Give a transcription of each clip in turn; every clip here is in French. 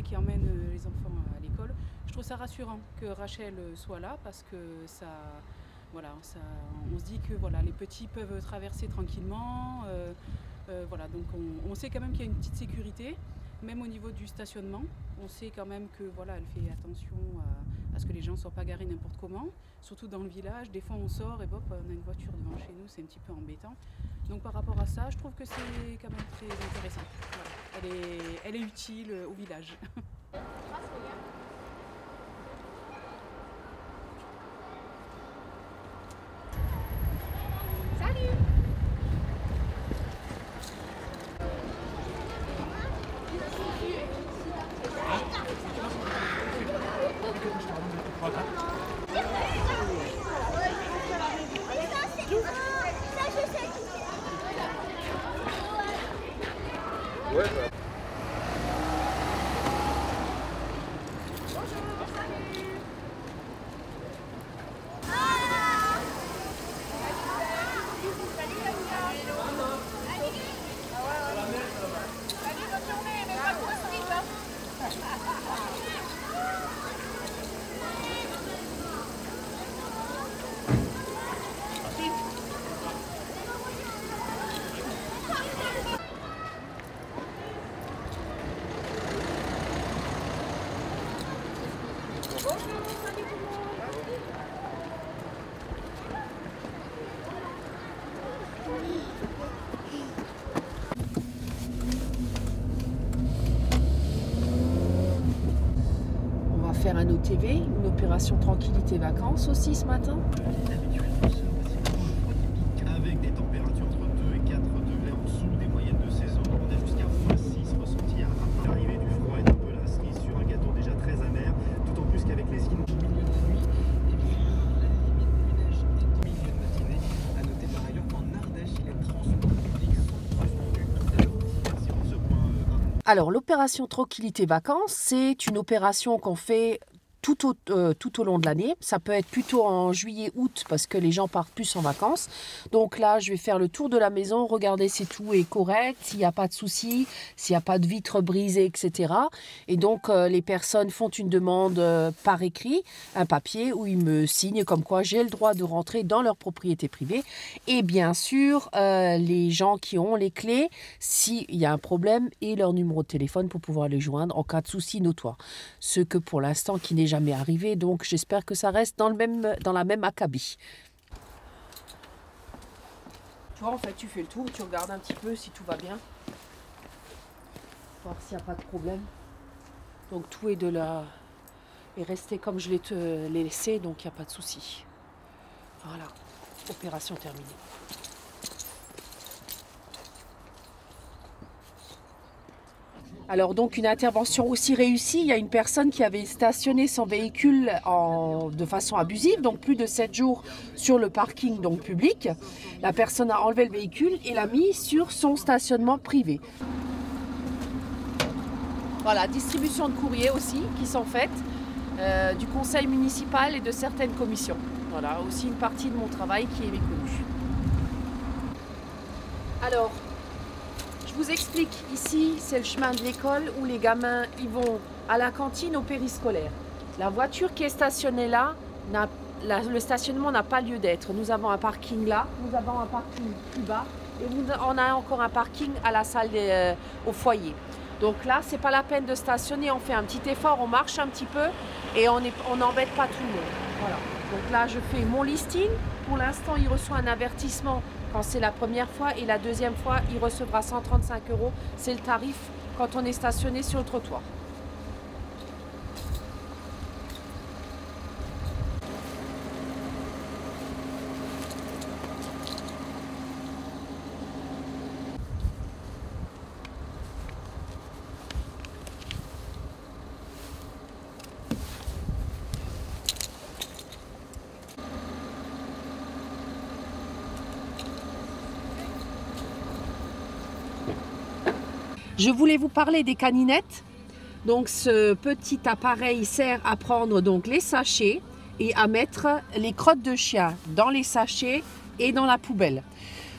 et qui emmène les enfants à l'école. Je trouve ça rassurant que Rachel soit là parce que ça, voilà, on se dit que voilà, les petits peuvent traverser tranquillement. Voilà, donc on sait quand même qu'il y a une petite sécurité, même au niveau du stationnement. On sait quand même que voilà, elle fait attention à ce que les gens ne soient pas garés n'importe comment, surtout dans le village. Des fois on sort et hop, on a une voiture devant chez nous, c'est un petit peu embêtant. Donc par rapport à ça, je trouve que c'est quand même très intéressant. Voilà. Elle est utile au village. Ouais, bah. On va faire un OTV, une opération tranquillité vacances aussi ce matin. Avec des températures entre 2 et 4 degrés en dessous des moyennes de saison. On a jusqu'à +6 ressentis à l'arrivée du froid est un peu la cerise sur un gâteau déjà très amer, d'autant plus qu'avec les îles du milieu de nuit, et bien la limite du neige est au milieu de matinée. A noter par ailleurs qu'en Ardèche, les transports publics sont suspendus tout à l'heure. Merci pour ce point. Alors l'opération tranquillité vacances, c'est une opération qu'on fait tout au long de l'année. Ça peut être plutôt en juillet, août, parce que les gens partent plus en vacances. Donc là, je vais faire le tour de la maison, regarder si tout est correct, s'il n'y a pas de soucis, s'il n'y a pas de vitres brisées, etc. Et donc, les personnes font une demande par écrit, un papier où ils me signent comme quoi j'ai le droit de rentrer dans leur propriété privée. Et bien sûr, les gens qui ont les clés, s'il y a un problème, et leur numéro de téléphone pour pouvoir les joindre en cas de souci notoire. Ce que pour l'instant, qui n'est jamais arrivé, donc j'espère que ça reste dans la même acabit. Tu vois, en fait, tu fais le tour, tu regardes un petit peu si tout va bien, voir s'il n'y a pas de problème. Donc tout est resté comme je l'ai laissé, donc il n'y a pas de souci. Voilà, opération terminée. Alors donc une intervention aussi réussie, il y a une personne qui avait stationné son véhicule de façon abusive, donc plus de 7 jours sur le parking donc public. La personne a enlevé le véhicule et l'a mis sur son stationnement privé. Voilà, distribution de courriers aussi qui sont faites du conseil municipal et de certaines commissions. Voilà, aussi une partie de mon travail qui est méconnue. Alors, je vous explique, ici c'est le chemin de l'école où les gamins ils vont à la cantine au périscolaire. La voiture qui est stationnée là, le stationnement n'a pas lieu d'être. Nous avons un parking là, nous avons un parking plus bas et on a encore un parking à la salle au foyer. Donc là, c'est pas la peine de stationner, on fait un petit effort, on marche un petit peu et on n'embête pas tout le monde. Voilà. Donc là, je fais mon listing. Pour l'instant, il reçoit un avertissement quand c'est la première fois et la deuxième fois, il recevra 135 €. C'est le tarif quand on est stationné sur le trottoir. Je voulais vous parler des caninettes. Donc ce petit appareil sert à prendre donc les sachets et à mettre les crottes de chien dans les sachets et dans la poubelle.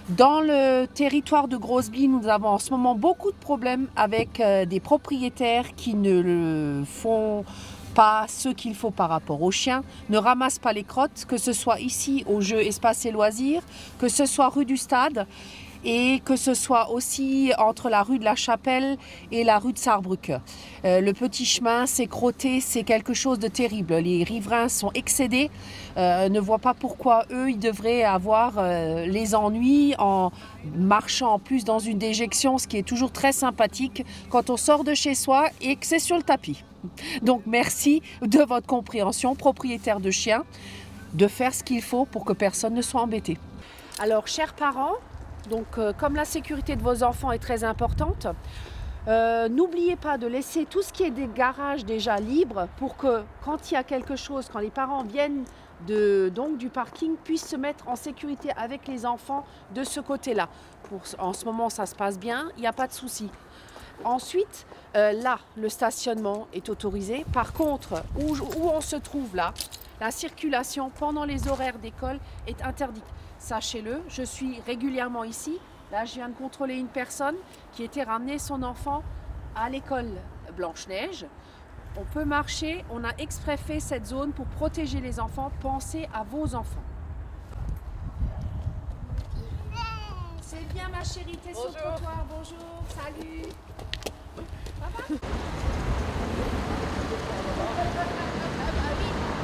Dans le territoire de Grosby, nous avons en ce moment beaucoup de problèmes avec des propriétaires qui ne le font pas ce qu'il faut par rapport aux chiens, ne ramassent pas les crottes, que ce soit ici au jeu Espace et Loisirs, que ce soit rue du Stade et que ce soit aussi entre la rue de la Chapelle et la rue de Sarrebruck. Le petit chemin, c'est crotté, c'est quelque chose de terrible. Les riverains sont excédés, ne voient pas pourquoi eux, ils devraient avoir les ennuis en marchant en plus dans une déjection, ce qui est toujours très sympathique quand on sort de chez soi et que c'est sur le tapis. Donc merci de votre compréhension, propriétaire de chiens, de faire ce qu'il faut pour que personne ne soit embêté. Alors, chers parents, donc, comme la sécurité de vos enfants est très importante, n'oubliez pas de laisser tout ce qui est des garages déjà libres pour que quand il y a quelque chose, quand les parents viennent du parking, puissent se mettre en sécurité avec les enfants de ce côté-là. En ce moment, ça se passe bien, il n'y a pas de souci. Ensuite, là, le stationnement est autorisé. Par contre, où on se trouve là, la circulation pendant les horaires d'école est interdite. Sachez-le, je suis régulièrement ici. Là, je viens de contrôler une personne qui était ramener son enfant à l'école Blanche-Neige. On peut marcher, on a exprès fait cette zone pour protéger les enfants. Pensez à vos enfants. C'est bien ma chérie, t'es sur le trottoir. Bonjour, salut. Ça va?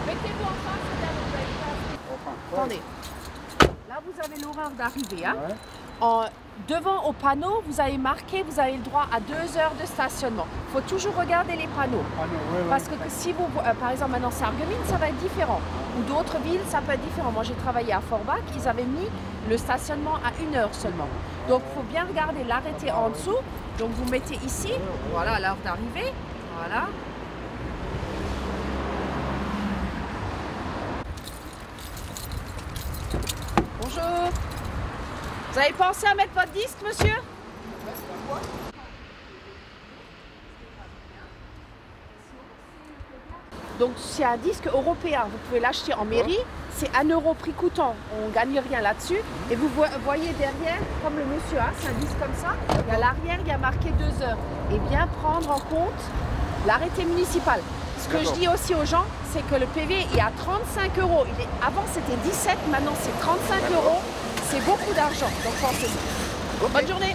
Mettez-vous en face, attendez. Là, vous avez l'horaire d'arrivée. Hein? Ouais. Devant au panneau, vous avez marqué, vous avez le droit à 2 heures de stationnement. Il faut toujours regarder les panneaux. Parce que si vous, par exemple, maintenant Sarreguemines, ça va être différent. Ou d'autres villes, ça peut être différent. Moi, j'ai travaillé à Forbach, ils avaient mis le stationnement à 1 heure seulement. Donc, il faut bien regarder l'arrêté en dessous. Donc, vous mettez ici, voilà l'heure d'arrivée. Voilà. Bonjour. Vous avez pensé à mettre votre disque, monsieur? Donc c'est un disque européen, vous pouvez l'acheter en mairie, c'est 1 € prix coûtant, on ne gagne rien là-dessus. Et vous voyez derrière, comme le monsieur a, c'est un disque comme ça, et à l'arrière il y a marqué 2 heures. Et bien prendre en compte l'arrêté municipal. Ce que je dis aussi aux gens, c'est que le PV est à 35 €. Avant c'était 17, maintenant c'est 35 €. C'est beaucoup d'argent, donc pensez-y. Bonne journée.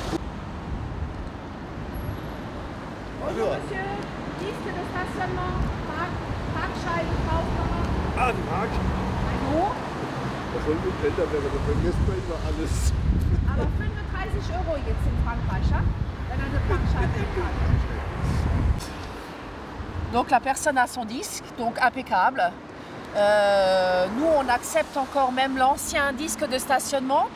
Bonjour monsieur, disque de stationnement, Parkscheibe, Kaufmann. Ah, die Mark. Wo? Das soll mit älter werden, da vergisst man immer alles. Aber 35 € jetzt in Frankreich, hein? Wenn er eine Parkscheibe hat. Donc la personne a son disque, donc impeccable. Nous, on accepte encore même l'ancien disque de stationnement.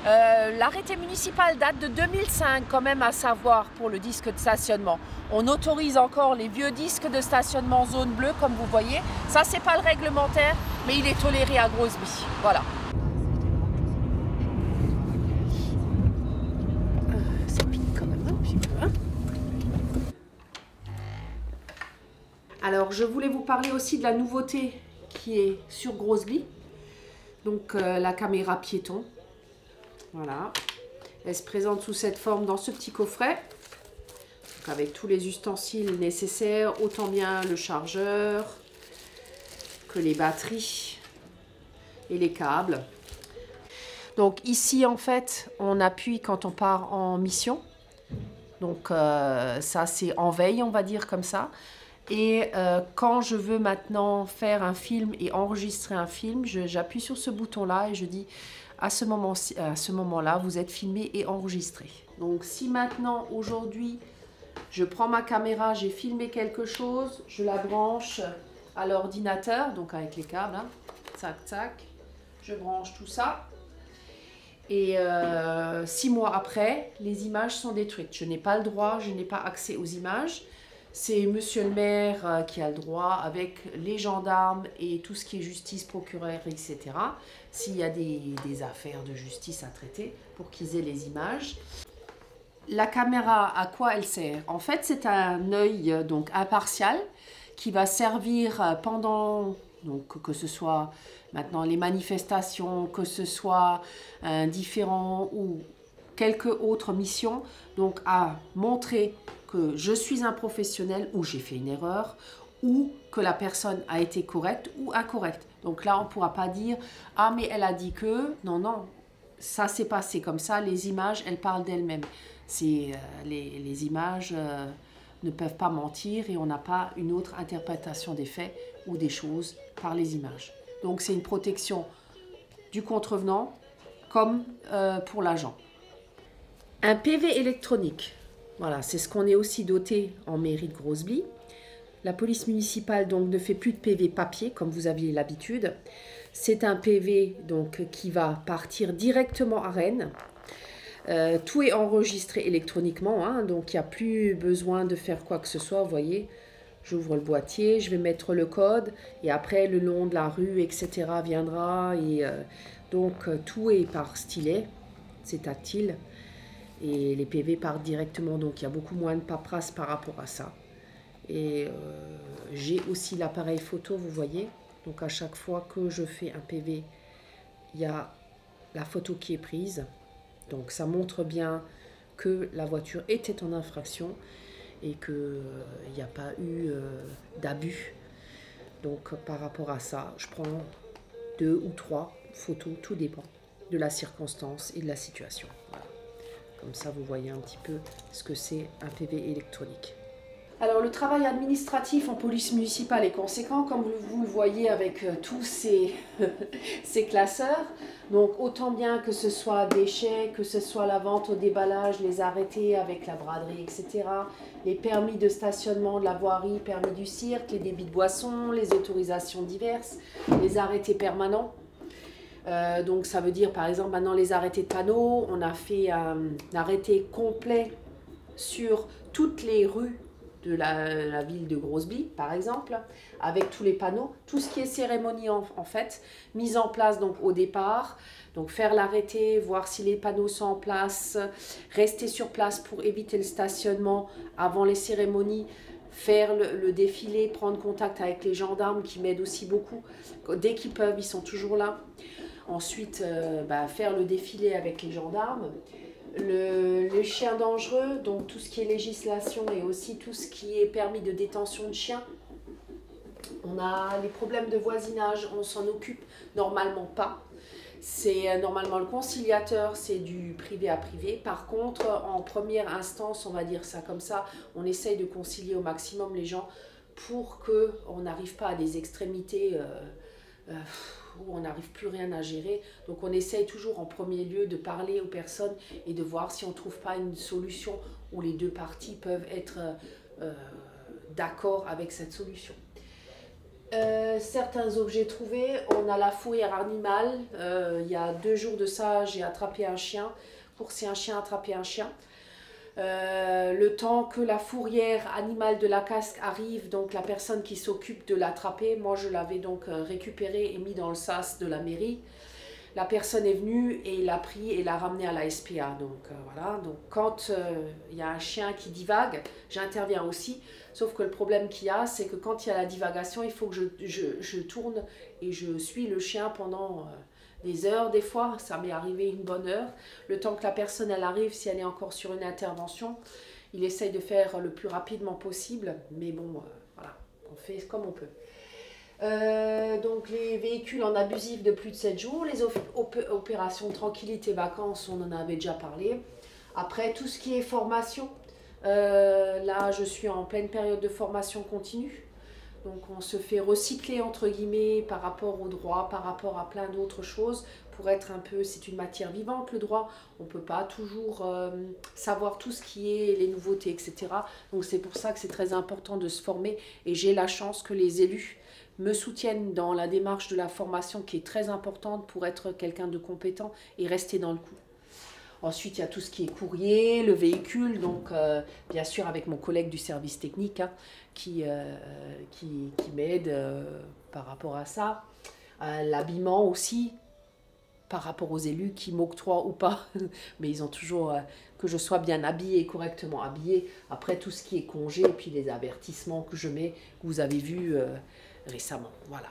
L'arrêté municipal date de 2005 quand même, à savoir pour le disque de stationnement. On autorise encore les vieux disques de stationnement zone bleue comme vous voyez. Ça, c'est pas le réglementaire, mais il est toléré à Grosby. Voilà. Ça pique quand même un petit peu, hein. Alors, je voulais vous parler aussi de la nouveauté qui est sur Grosby. Donc, la caméra piéton. Voilà. Elle se présente sous cette forme dans ce petit coffret. Donc, avec tous les ustensiles nécessaires, autant bien le chargeur que les batteries et les câbles. Donc, ici, en fait, on appuie quand on part en mission. Donc, ça, c'est en veille, on va dire comme ça. Et quand je veux maintenant faire un film et enregistrer un film, j'appuie sur ce bouton-là et je dis à ce moment-là, vous êtes filmé et enregistré. Donc si maintenant, aujourd'hui, je prends ma caméra, j'ai filmé quelque chose, je la branche à l'ordinateur, donc avec les câbles, hein, tac, tac, je branche tout ça. Et 6 mois après, les images sont détruites. Je n'ai pas le droit, je n'ai pas accès aux images. C'est monsieur le maire qui a le droit, avec les gendarmes et tout ce qui est justice, procureur, etc. S'il y a des affaires de justice à traiter, pour qu'ils aient les images. La caméra, à quoi elle sert? En fait, c'est un œil donc impartial qui va servir pendant, donc, que ce soit Maintenant, les manifestations, que ce soit un différend ou quelque autre mission, donc à montrer que je suis un professionnel ou j'ai fait une erreur ou que la personne a été correcte ou incorrecte. Donc là, on ne pourra pas dire « Ah, mais elle a dit que… » Non, non, ça s'est passé comme ça. Les images, elles parlent d'elles-mêmes. Les images ne peuvent pas mentir et on n'a pas une autre interprétation des faits ou des choses par les images. Donc c'est une protection du contrevenant comme pour l'agent. Un PV électronique, voilà, c'est ce qu'on est aussi doté en mairie de Groesbeek. La police municipale donc ne fait plus de PV papier comme vous aviez l'habitude. C'est un PV donc qui va partir directement à Rennes. Tout est enregistré électroniquement, hein, donc il n'y a plus besoin de faire quoi que ce soit. Vous voyez, j'ouvre le boîtier, je vais mettre le code et après le long de la rue, etc. viendra. Et donc tout est par stylet, c'est tactile. Et les PV partent directement, donc il y a beaucoup moins de paperasse par rapport à ça. Et j'ai aussi l'appareil photo, vous voyez. Donc à chaque fois que je fais un PV, il y a la photo qui est prise. Donc ça montre bien que la voiture était en infraction et qu'il n'y a pas eu d'abus. Donc par rapport à ça, je prends 2 ou 3 photos, tout dépend de la circonstance et de la situation. Voilà. Comme ça, vous voyez un petit peu ce que c'est un PV électronique. Alors, le travail administratif en police municipale est conséquent, comme vous le voyez avec tous ces, ces classeurs. Donc, autant bien que ce soit déchets, que ce soit la vente au déballage, les arrêtés avec la braderie, etc. Les permis de stationnement de la voirie, permis du cirque, les débits de boissons, les autorisations diverses, les arrêtés permanents. Donc ça veut dire par exemple maintenant les arrêtés de panneaux, on a fait un arrêté complet sur toutes les rues de la ville de Groesbeek par exemple, avec tous les panneaux, tout ce qui est cérémonie en fait, mise en place donc au départ, donc faire l'arrêté, voir si les panneaux sont en place, rester sur place pour éviter le stationnement avant les cérémonies, faire le défilé, prendre contact avec les gendarmes qui m'aident aussi beaucoup, dès qu'ils peuvent, ils sont toujours là. Ensuite, faire le défilé avec les gendarmes. Le chien dangereux, donc tout ce qui est législation et aussi tout ce qui est permis de détention de chiens. On a les problèmes de voisinage, on s'en occupe normalement pas. C'est normalement le conciliateur, c'est du privé à privé. Par contre, en première instance, on va dire ça comme ça, on essaye de concilier au maximum les gens pour qu'on n'arrive pas à des extrémités où on n'arrive plus rien à gérer. Donc on essaye toujours en premier lieu de parler aux personnes et de voir si on ne trouve pas une solution où les deux parties peuvent être d'accord avec cette solution. Certains objets trouvés, on a la fourrière animale. Il y a 2 jours de ça, j'ai attrapé un chien, coursé un chien, attrapé un chien. Le temps que la fourrière animale de la casque arrive, donc la personne qui s'occupe de l'attraper, moi je l'avais donc récupéré et mis dans le sas de la mairie. La personne est venue et l'a pris et l'a ramené à la SPA. Donc voilà, donc quand il y a un chien qui divague, j'interviens aussi. Sauf que le problème qu'il y a, c'est que quand il y a la divagation, il faut que je tourne et je suis le chien pendant des heures. Des fois, ça m'est arrivé une bonne heure. Le temps que la personne elle arrive, si elle est encore sur une intervention, il essaye de faire le plus rapidement possible. Mais bon, voilà, on fait comme on peut. Donc les véhicules en abusif de plus de 7 jours, les opérations tranquillité vacances, on en avait déjà parlé. Après, tout ce qui est formation, là je suis en pleine période de formation continue. Donc on se fait recycler entre guillemets par rapport au droit, par rapport à plein d'autres choses pour être un peu, c'est une matière vivante le droit, on ne peut pas toujours savoir tout ce qui est les nouveautés, etc. Donc c'est pour ça que c'est très important de se former et j'ai la chance que les élus me soutiennent dans la démarche de la formation qui est très importante pour être quelqu'un de compétent et rester dans le coup. Ensuite, il y a tout ce qui est courrier, le véhicule, donc bien sûr avec mon collègue du service technique hein, qui m'aide par rapport à ça. L'habillement aussi, par rapport aux élus qui m'octroient ou pas, mais ils ont toujours que je sois bien habillée, correctement habillée. Après, tout ce qui est congé et puis les avertissements que je mets, que vous avez vus récemment. Voilà.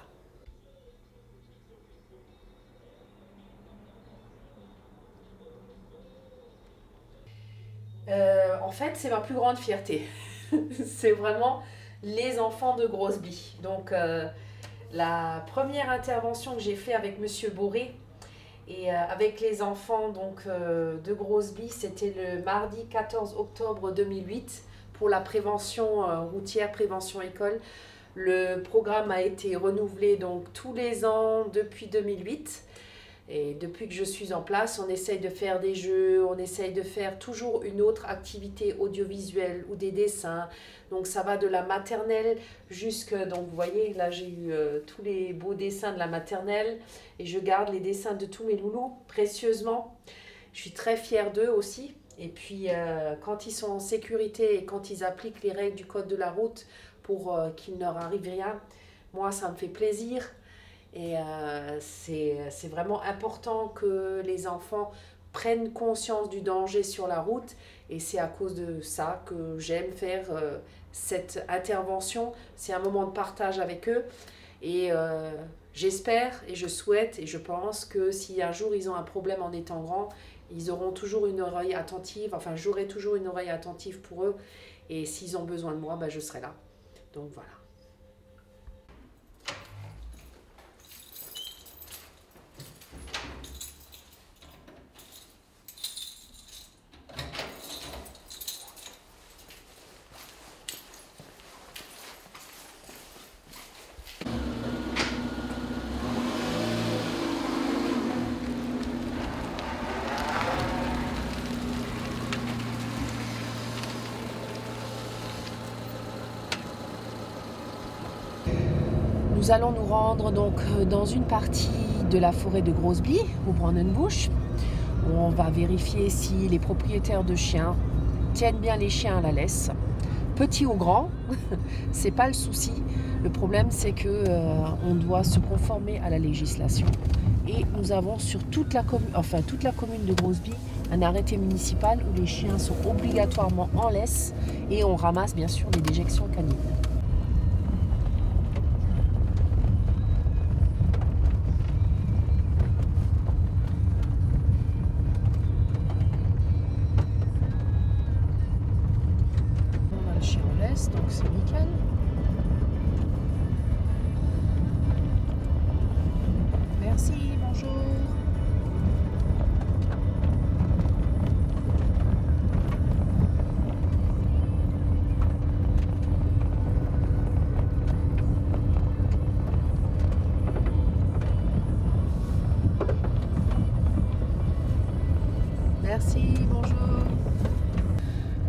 En fait, c'est ma plus grande fierté. C'est vraiment les enfants de Grosby. Donc, la première intervention que j'ai faite avec Monsieur Boré et avec les enfants donc, de Grosby, c'était le mardi 14 octobre 2008 pour la prévention routière, prévention école. Le programme a été renouvelé donc tous les ans depuis 2008. Et depuis que je suis en place, on essaye de faire des jeux, on essaye de faire toujours une autre activité audiovisuelle ou des dessins. Donc ça va de la maternelle jusque... Donc vous voyez, là j'ai eu tous les beaux dessins de la maternelle et je garde les dessins de tous mes loulous précieusement. Je suis très fière d'eux aussi. Et puis quand ils sont en sécurité et quand ils appliquent les règles du code de la route pour qu'il ne leur arrive rien, moi ça me fait plaisir. Et c'est vraiment important que les enfants prennent conscience du danger sur la route. Et c'est à cause de ça que j'aime faire cette intervention. C'est un moment de partage avec eux. Et j'espère et je souhaite et je pense que si un jour ils ont un problème en étant grands, ils auront toujours une oreille attentive. Enfin, j'aurai toujours une oreille attentive pour eux. Et s'ils ont besoin de moi, ben, je serai là. Donc voilà. Nous allons nous rendre donc dans une partie de la forêt de Grosby, au Brandonbush, où on va vérifier si les propriétaires de chiens tiennent bien les chiens à la laisse. Petits ou grands, c'est pas le souci. Le problème, c'est que on doit se conformer à la législation. Et nous avons sur toute la commune de Grosby un arrêté municipal où les chiens sont obligatoirement en laisse et on ramasse bien sûr les déjections canines. Donc c'est nickel. Merci, bonjour. Merci, bonjour.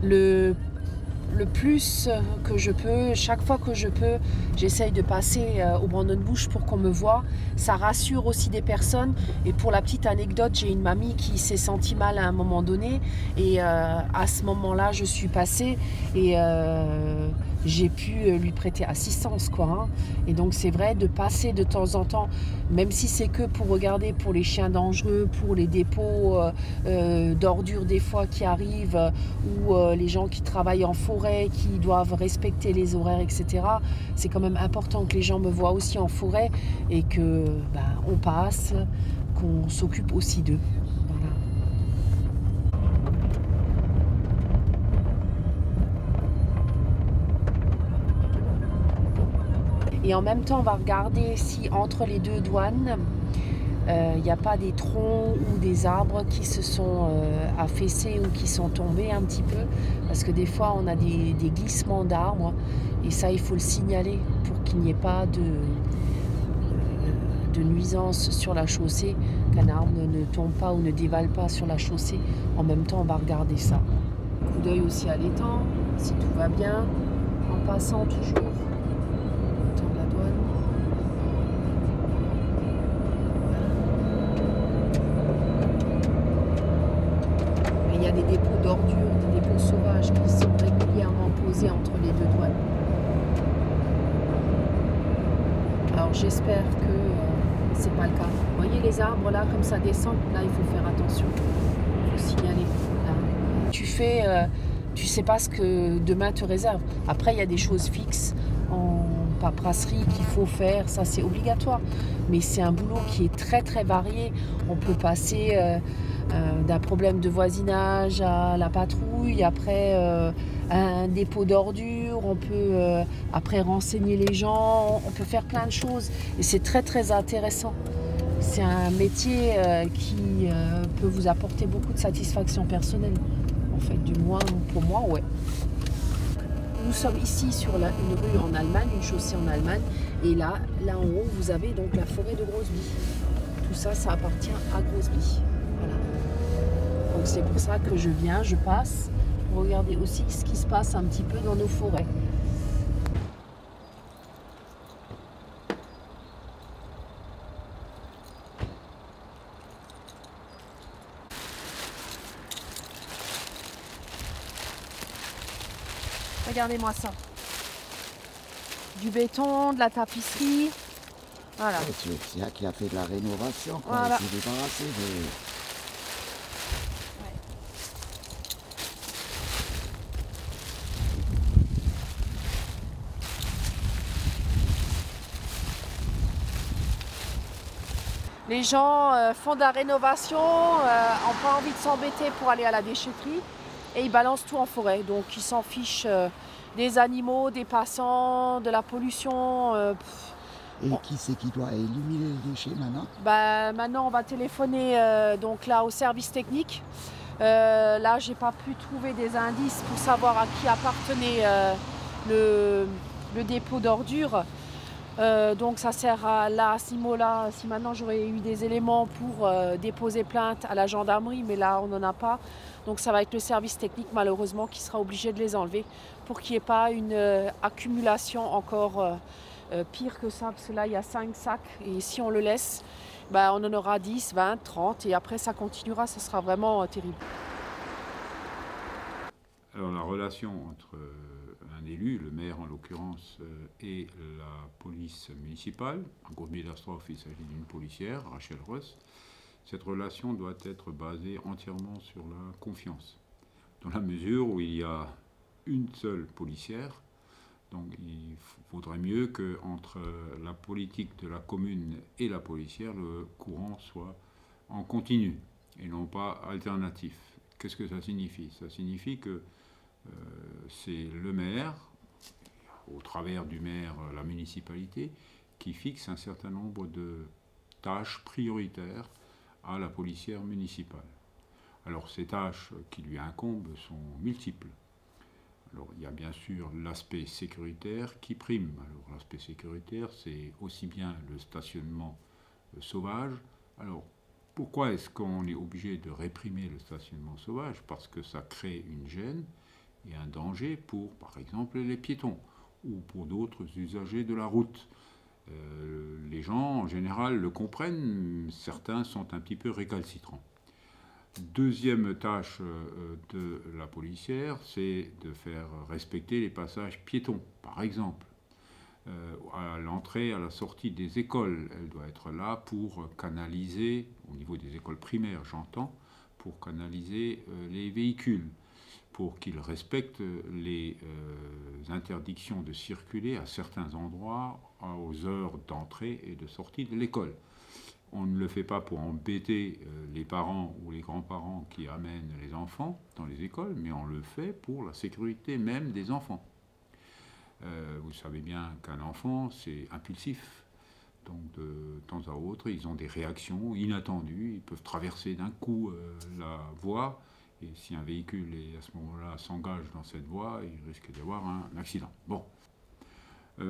Le plus que je peux, chaque fois que je peux, j'essaye de passer au Brandonbush pour qu'on me voie. Ça rassure aussi des personnes. Et pour la petite anecdote, j'ai une mamie qui s'est sentie mal à un moment donné. Et à ce moment-là, je suis passée et j'ai pu lui prêter assistance, quoi, hein. Et donc c'est vrai de passer de temps en temps, même si c'est que pour regarder pour les chiens dangereux, pour les dépôts d'ordures des fois qui arrivent, ou les gens qui travaillent en forêt, qui doivent respecter les horaires, etc. C'est quand même important que les gens me voient aussi en forêt et que on passe, qu'on s'occupe aussi d'eux. Voilà. Et en même temps, on va regarder si entre les deux douanes, il n'y a pas des troncs ou des arbres qui se sont affaissés ou qui sont tombés un petit peu. Parce que des fois, on a des glissements d'arbres. Et ça, il faut le signaler pour qu'il n'y ait pas de nuisance sur la chaussée, qu'un arbre ne tombe pas ou ne dévale pas sur la chaussée. En même temps, on va regarder ça. Coup d'œil aussi à l'étang, si tout va bien, en passant toujours. Il y a des dépôts d'ordures, des dépôts sauvages qui sont régulièrement posés entre les deux douanes. Alors j'espère que c'est pas le cas. Vous voyez les arbres là, comme ça descend, là il faut faire attention. Il faut signaler. Là. Tu sais pas ce que demain te réserve. Après il y a des choses fixes en paperasserie qu'il faut faire, ça c'est obligatoire. Mais c'est un boulot qui est très très varié. On peut passer d'un problème de voisinage à la patrouille, après un dépôt d'ordures, on peut après renseigner les gens, on peut faire plein de choses et c'est très très intéressant. C'est un métier qui peut vous apporter beaucoup de satisfaction personnelle, en fait, du moins pour moi, ouais. Nous sommes ici sur une rue en Allemagne, une chaussée en Allemagne, et là en haut, vous avez donc la forêt de Groesby. Tout ça, ça appartient à Groesby. Voilà. Donc c'est pour ça que je viens, je passe, pour regarder aussi ce qui se passe un petit peu dans nos forêts. Regardez-moi ça. Du béton, de la tapisserie. Voilà. C'est là qui a fait de la rénovation, quoi. Voilà. Il s'est débarrassé de... Les gens font de la rénovation, n'ont pas envie de s'embêter pour aller à la déchetterie et ils balancent tout en forêt. Donc ils s'en fichent des animaux, des passants, de la pollution. Et qui c'est qui doit éliminer les déchets maintenant? Maintenant on va téléphoner donc là au service technique. Là j'ai pas pu trouver des indices pour savoir à qui appartenait le dépôt d'ordures. Donc ça sert à ce niveau-là, si maintenant j'aurais eu des éléments pour déposer plainte à la gendarmerie, mais là on n'en a pas. Donc ça va être le service technique malheureusement qui sera obligé de les enlever pour qu'il n'y ait pas une accumulation encore pire que ça, parce que là il y a 5 sacs et si on le laisse, on en aura 10, 20, 30 et après ça continuera, ça sera vraiment terrible. Alors la relation entre un élu, le maire en l'occurrence, et la police municipale, en Groesby-Hildersdorf il s'agit d'une policière, Rachel Russ, cette relation doit être basée entièrement sur la confiance, dans la mesure où il y a une seule policière, donc il faudrait mieux qu'entre la politique de la commune et la policière, le courant soit en continu et non pas alternatif. Qu'est-ce que ça signifie? Ça signifie que c'est le maire, au travers du maire, la municipalité, qui fixe un certain nombre de tâches prioritaires à la policière municipale. Alors ces tâches qui lui incombent sont multiples. Alors il y a bien sûr l'aspect sécuritaire qui prime. Alors l'aspect sécuritaire, c'est aussi bien le stationnement sauvage. Alors pourquoi est-ce qu'on est obligé de réprimer le stationnement sauvage? Parce que ça crée une gêne et un danger pour, par exemple, les piétons ou pour d'autres usagers de la route. Les gens, en général, le comprennent, certains sont un petit peu récalcitrants. Deuxième tâche de la policière, c'est de faire respecter les passages piétons. Par exemple, à l'entrée, à la sortie des écoles, elle doit être là pour canaliser, au niveau des écoles primaires, j'entends, pour canaliser les véhicules, pour qu'ils respectent les interdictions de circuler à certains endroits aux heures d'entrée et de sortie de l'école. On ne le fait pas pour embêter les parents ou les grands-parents qui amènent les enfants dans les écoles, mais on le fait pour la sécurité même des enfants. Vous savez bien qu'un enfant, c'est impulsif. Donc de temps à autre, ils ont des réactions inattendues. Ils peuvent traverser d'un coup la voie. Et si un véhicule à ce moment-là s'engage dans cette voie, il risque d'y avoir un accident. Bon.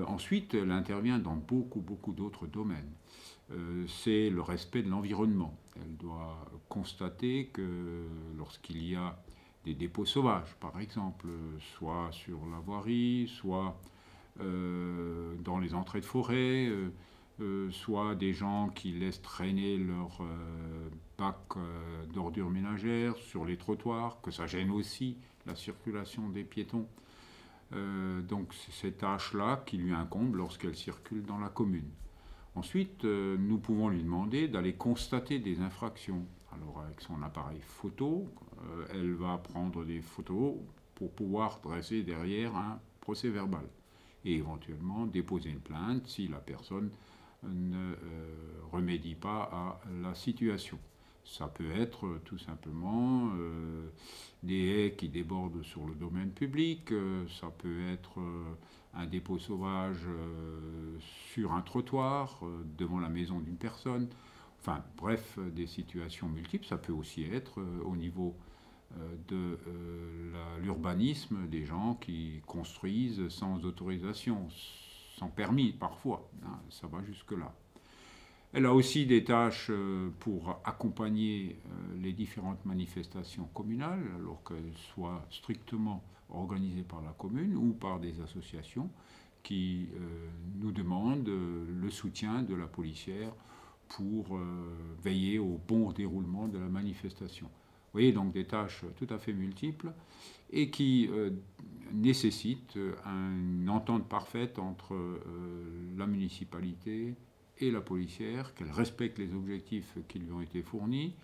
Ensuite, elle intervient dans beaucoup d'autres domaines. C'est le respect de l'environnement. Elle doit constater que lorsqu'il y a des dépôts sauvages, par exemple, soit sur la voirie, soit dans les entrées de forêt, soit des gens qui laissent traîner leurs bacs d'ordures ménagères sur les trottoirs, que ça gêne aussi la circulation des piétons. Donc c'est cette tâche-là qui lui incombe lorsqu'elle circule dans la commune. Ensuite, nous pouvons lui demander d'aller constater des infractions. Alors avec son appareil photo, elle va prendre des photos pour pouvoir dresser derrière un procès verbal et éventuellement déposer une plainte si la personne ne remédie pas à la situation. Ça peut être tout simplement des haies qui débordent sur le domaine public, ça peut être un dépôt sauvage sur un trottoir devant la maison d'une personne. Enfin, bref, des situations multiples. Ça peut aussi être au niveau de l'urbanisme, des gens qui construisent sans autorisation, sans permis parfois. Hein, ça va jusque-là. Elle a aussi des tâches pour accompagner les différentes manifestations communales, alors qu'elles soient strictement organisées par la commune ou par des associations qui nous demandent le soutien de la policière pour veiller au bon déroulement de la manifestation. Vous voyez, donc des tâches tout à fait multiples et qui nécessitent une entente parfaite entre la municipalité et la policière, qu'elle respecte les objectifs qui lui ont été fournis,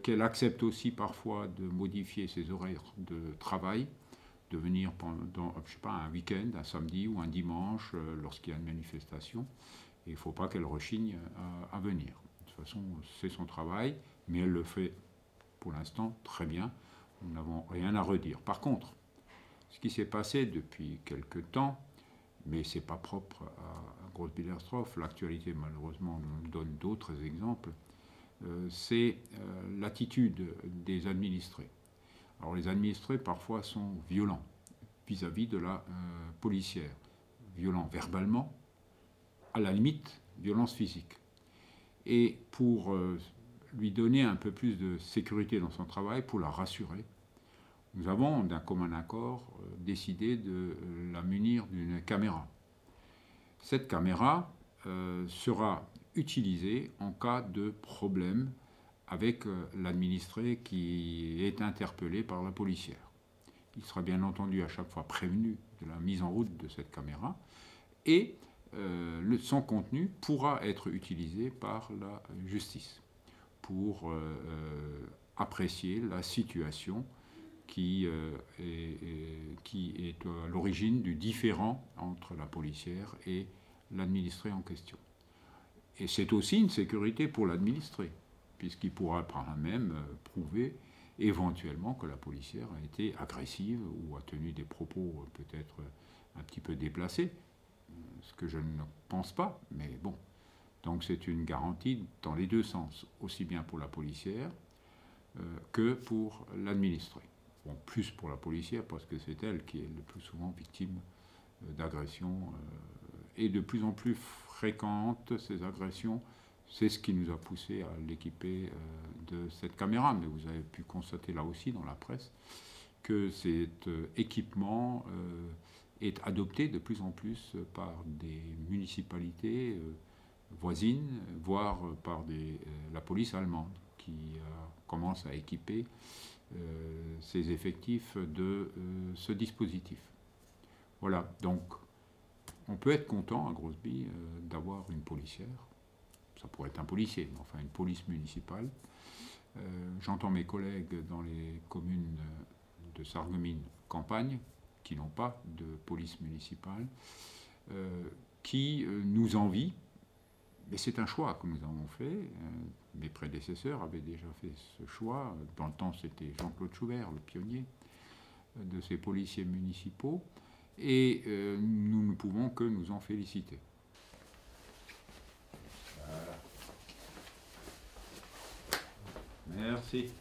qu'elle accepte aussi parfois de modifier ses horaires de travail, de venir pendant, je sais pas, un week-end, un samedi ou un dimanche lorsqu'il y a une manifestation. Et il ne faut pas qu'elle rechigne à venir. De toute façon, c'est son travail, mais elle le fait pour l'instant très bien. Nous n'avons rien à redire. Par contre, ce qui s'est passé depuis quelque temps, mais ce n'est pas propre à Groß-Billersdorf, l'actualité malheureusement nous donne d'autres exemples, c'est l'attitude des administrés. Alors les administrés parfois sont violents vis-à-vis de la policière, violents verbalement, à la limite violence physique. Et pour lui donner un peu plus de sécurité dans son travail, pour la rassurer, nous avons d'un commun accord décidé de la munir d'une caméra. Cette caméra sera utilisée en cas de problème avec l'administré qui est interpellé par la policière. Il sera bien entendu à chaque fois prévenu de la mise en route de cette caméra et son contenu pourra être utilisé par la justice pour apprécier la situation qui est à l'origine du différend entre la policière et l'administré en question. Et c'est aussi une sécurité pour l'administré, puisqu'il pourra par là-même prouver éventuellement que la policière a été agressive ou a tenu des propos peut-être un petit peu déplacés, ce que je ne pense pas, mais bon. Donc c'est une garantie dans les deux sens, aussi bien pour la policière que pour l'administré. Bon, plus pour la policière parce que c'est elle qui est le plus souvent victime d'agressions et de plus en plus fréquentes ces agressions. C'est ce qui nous a poussé à l'équiper de cette caméra, mais vous avez pu constater là aussi dans la presse que cet équipement est adopté de plus en plus par des municipalités voisines, voire par la police allemande qui commence à équiper ses effectifs de ce dispositif. Voilà, donc on peut être content à Groesby d'avoir une policière. Ça pourrait être un policier, mais enfin une police municipale. J'entends mes collègues dans les communes de Sarreguemines campagne, qui n'ont pas de police municipale, qui nous envient. Mais c'est un choix que nous avons fait. Mes prédécesseurs avaient déjà fait ce choix. Dans le temps, c'était Jean-Claude Schubert, le pionnier de ces policiers municipaux. Et nous ne pouvons que nous en féliciter. Voilà. Merci.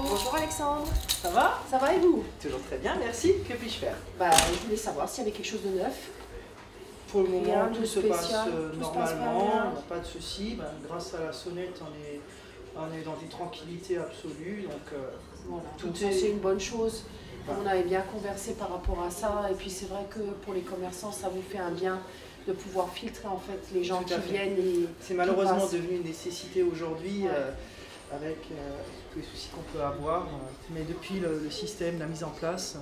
Bonjour Alexandre, Ça va? ça va et vous? Toujours très bien, merci. Que puis-je faire? Je voulais savoir s'il y avait quelque chose de neuf. Pour le moment, Rien tout de se passe spécial, tout se passe pas normalement, bien. on n'a pas de soucis. Grâce à la sonnette, on est dans une tranquillité absolue. Donc, Voilà, tout donc ça est- c'est une bonne chose. Voilà. On avait bien conversé par rapport à ça et puis c'est vrai que pour les commerçants ça vous fait un bien de pouvoir filtrer en fait les gens Tout qui à fait. viennent et c'est malheureusement passent. devenu une nécessité aujourd'hui. Ouais. avec tous les soucis qu'on peut avoir. Mais depuis le système, la mise en place,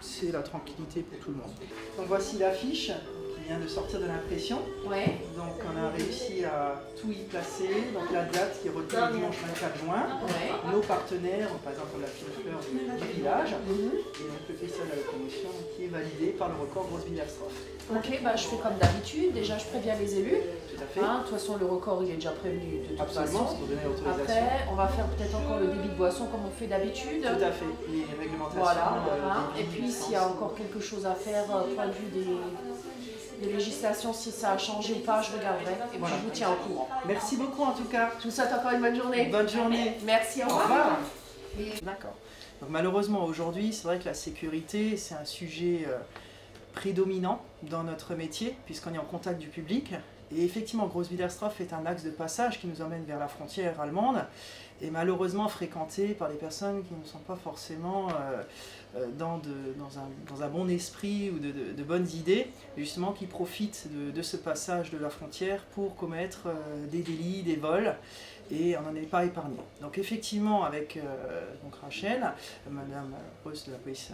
c'est la tranquillité pour tout le monde. Donc voici l'affiche qui vient de sortir de l'impression. Ouais. Donc on a réussi à tout y placer. Donc la date qui est retenue le dimanche 24 juin. Ouais. Nos partenaires, par exemple la fine fleur du village. Et donc le festival de la locomotion qui est validé par le record Grosse-Villers-Troph. Ok, bah, je fais comme d'habitude. Déjà, je préviens les élus. Tout à fait. Hein, de toute façon, le record, il est déjà prévenu de toute Absolument, façon. c'est pour donner l'autorisation. Après, on va faire peut-être encore le débit de boisson comme on fait d'habitude. Tout à fait, les réglementations. Voilà. Hein. des Et puis, licences. s'il y a encore quelque chose à faire, point de vue des législations, si ça a changé ou pas, je regarderai. Et puis, Voilà. je vous tiens au courant. Merci beaucoup en tout cas. Je vous souhaite encore une bonne journée. Bonne journée. Merci, au Au revoir. revoir. D'accord. Donc malheureusement aujourd'hui, c'est vrai que la sécurité, c'est un sujet prédominant dans notre métier, puisqu'on est en contact du public. Et effectivement, Grosse-Villers-Troph est un axe de passage qui nous emmène vers la frontière allemande, et malheureusement fréquenté par des personnes qui ne sont pas forcément dans un bon esprit ou de bonnes idées, et justement qui profitent de ce passage de la frontière pour commettre des délits, des vols, et on n'en est pas épargné. Donc effectivement, avec donc Rachel, Madame Rose de la police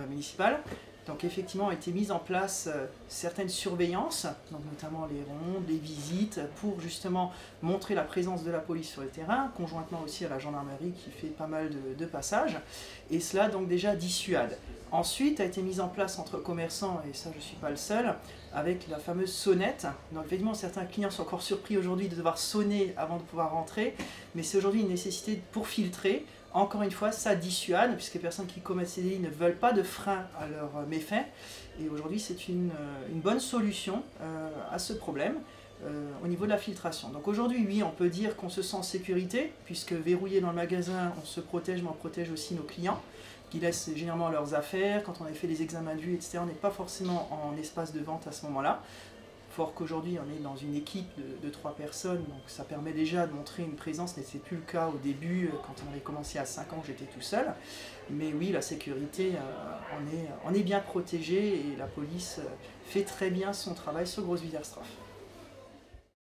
municipale, donc effectivement a été mise en place certaines surveillances, donc notamment les rondes, les visites, pour justement montrer la présence de la police sur le terrain, conjointement aussi à la gendarmerie qui fait pas mal de passages, et cela donc déjà dissuade. Ensuite a été mise en place entre commerçants, et ça je ne suis pas le seul, avec la fameuse sonnette. Donc évidemment certains clients sont encore surpris aujourd'hui de devoir sonner avant de pouvoir rentrer, mais c'est aujourd'hui une nécessité pour filtrer. Encore une fois, ça dissuade, puisque les personnes qui commettent ces délits ne veulent pas de frein à leurs méfaits. Et aujourd'hui, c'est une bonne solution à ce problème au niveau de la filtration. Donc aujourd'hui, oui, on peut dire qu'on se sent en sécurité, puisque verrouillé dans le magasin, on se protège, mais on protège aussi nos clients, qui laissent généralement leurs affaires. Quand on a fait les examens de vue, etc., on n'est pas forcément en espace de vente à ce moment-là. Fort qu'aujourd'hui on est dans une équipe de 3 personnes, donc ça permet déjà de montrer une présence, mais ce n'est plus le cas au début, quand on avait commencé à 5 ans, j'étais tout seul. Mais oui, la sécurité, on est bien protégé, et la police fait très bien son travail sur Grosse-Villers-Troph.